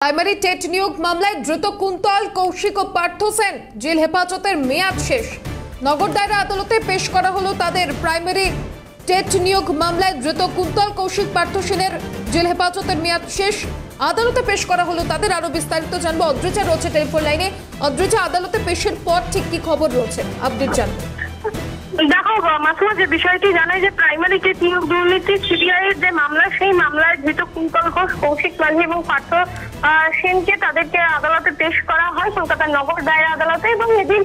Primary TET নিয়োগ মামলায় দ্রুত কুন্তল, কৌশিক ও পার্থ সেন জেল হেফাজতের মেয়াদ শেষ। নগর দায়রা আদালতে পেশ করা হলো তাদের। প্রাইমারি টেট নিয়োগ মামলায় দ্রুত কুন্তল, কৌশিক, পার্থ সেনের জেল হেফাজতের মেয়াদ শেষ। আদালতে পেশ করা হলো তাদের। আরো বিস্তারিত জানবো, অদ্রিজা রয়েছে টেলিফোন লাইনে। অদ্রিজা, আদালতে পেশের পর ঠিক কি খবর রয়েছে, আপডেট জানবো। দেখো মাসুমা, যে বিষয়টি জানাই যে প্রাইমারি টেট নিয়োগ দুর্নীতি সিবিআই এর যে মামলা, সেই মামলায় ধৃত কুন্তল ঘোষ, কৌশিক মাঝি এবং পার্থ সেনকে তাদেরকে আদালতে পেশ করা হয় কলকাতার নগর দায়রা আদালতে। এবং এদিন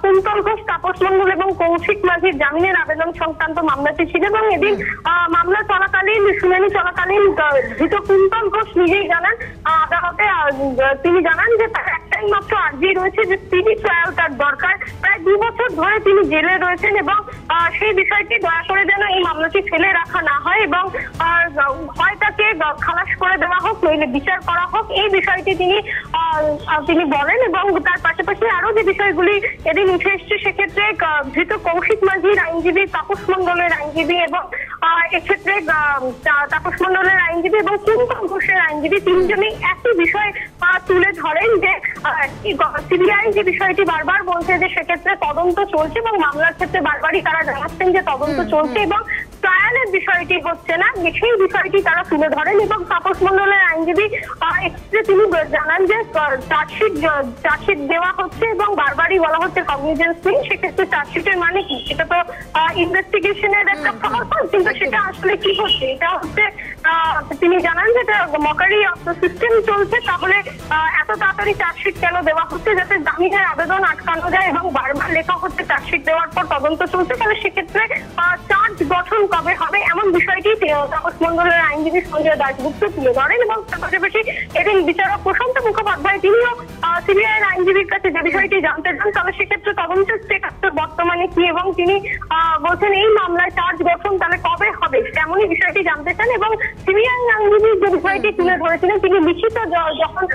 কুন্তল ঘোষ, তাপস মণ্ডল এবং কৌশিক মাঝির জামিনের আবেদন সংক্রান্ত মামলাটি ছিল। এবং এদিন মামলা চলাকালীন, শুনানি চলাকালীন ধৃত কুন্তল ঘোষ নিজেই জানান আদালতে, তিনি জানান যে তার একটাই মাত্র আর্জি রয়েছে যে তিনি ট্রায়াল তার দরকার। প্রায় 2 বছর ধরে তিনি জেলে রয়েছেন এবং সেই বিষয়টি দয়া করে যেন এই মামলাটি ফেলে রাখা না হয় এবং হয় তাকে খালাস করে দেওয়া হোক, নইলে বিচার করা হোক, এই বিষয়টি তিনি বলেন। এবং তার পাশাপাশি আরো যে বিষয়গুলি এদিন উঠে এসছে, সেক্ষেত্রে ধৃত কৌশিক মাঝির আইনজীবী, তাপস মণ্ডলের আইনজীবী এবং এক্ষেত্রে তাপস মণ্ডলের আইনজীবী এবং কুন্তল ঘোষের আইনজীবী তিনজনেই একই বিষয় তুলে ধরেন যে সিবিআই যে বিষয়টি বারবার বলছে যে সেক্ষেত্রে তদন্ত চলছে এবং মামলার ক্ষেত্রে বারবারই তারা জানাচ্ছেন যে তদন্ত চলছে এবং ট্রায়ালের বিষয়টি হচ্ছে না, সেই বিষয়টি তারা তুলে ধরেন। এবং তাপস মণ্ডলের আইনজীবী তিনি জানান যে চার্জশিট দেওয়া হচ্ছে এবং বারবারই বলা হচ্ছে কগনিজেন্স নেই। সেক্ষেত্রে চার্জশিটের মানে কি, সেটা তো ইনভেস্টিগেশনের একটা ফলাফল, কিন্তু সেটা আসলে কি হচ্ছে, এটা হচ্ছে তিনি জানান যে এটা মকারি সিস্টেম চলছে। তাহলে এত তাড়াতাড়ি চার্জশিট কেন দেওয়া হচ্ছে, যাতে জামিনের আবেদন আটকানো যায় এবং বারবার লেখা হচ্ছে চার্জশিট দেওয়ার পর তদন্ত চলছে, তাহলে সেক্ষেত্রে চার্জ গঠন কবে হবে, এমন বিষয়টি তাপস মণ্ডলের আইনজীবী সঞ্জয় দাশগুপ্ত তুলে ধরেন। এবং তার পাশাপাশি এদিন বিচারক প্রশান্ত মুখোপাধ্যায় তিনিও সিবিআই এর আইনজীবীর কাছে যে বিষয়টি জানতে চান, তাহলে সেক্ষেত্রে তদন্তের স্টেটাস বর্তমানে কি এবং তিনি বলছেন এই মামলায় চার্জ গঠন তাহলে কবে হবে, তেমনই বিষয়টি জানতে চান। এবং সিবিআই আইনজীবী যে বিষয়টি তুলে ধরেছিলেন, তিনি লিখিত যখন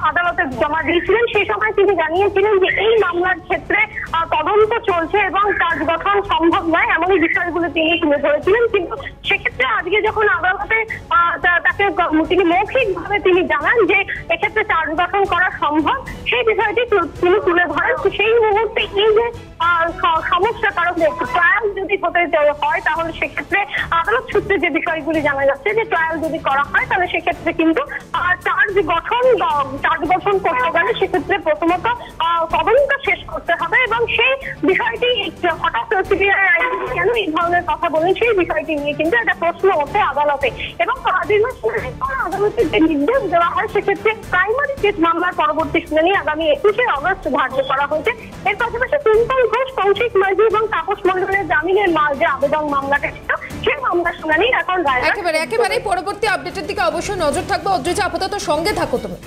আদালতে জমা দিয়েছিলেন, সেই সময় তিনি জানিয়েছিলেন যে এই মামলার ক্ষেত্রে তদন্ত চলছে এবং চার্জ গঠন সম্ভব নয়, এমনই বিষয়গুলো তিনি তুলে ধরেছিলেন। কিন্তু সেক্ষেত্রে আজকে যখন আদালতে তাকে তিনি মৌখিকভাবে তিনি জানান যে এক্ষেত্রে চার্জ গঠন করা সম্ভব, সেই বিষয়টি তিনি তুলে ধরেন। সেই মুহূর্তে এই যে সমস্যা, কারণ ট্রায়াল যদি হতে হয় তাহলে সেক্ষেত্রে আদালত সূত্রে যে বিষয়গুলি জানা যাচ্ছে যে ট্রায়াল যদি করা হয় তাহলে সেক্ষেত্রে কিন্তু চার্জ গঠন করতে গেলে সেক্ষেত্রে প্রথমত তদন্ত শেষ করতে হবে। এবং সেই বিষয়টি হঠাৎ সিবিআই আইনজীবী কেন এই ধরনের কথা বলেন, সেই বিষয়টি নিয়ে কিন্তু একটা প্রশ্ন ওঠে আদালতে। এবং আদালতে যে নির্দেশ দেওয়া হয়, সেক্ষেত্রে প্রাইমারি টেট মামলার পরবর্তী শুনানি আগামী 21শে অগস্ট ধার্য করা হয়েছে। এর পাশাপাশি কুন্তল ঘোষ, কৌশিক মাঝি এবং তাপস মণ্ডলের জামিনের যে আবেদন মামলাটা ছিল, সেই মামলার শুনানি এখন একেবারে পরবর্তী আপডেটের দিকে অবশ্যই নজর থাকবে। অদ্রিজা, আপাতত সঙ্গে থাকো তুমি।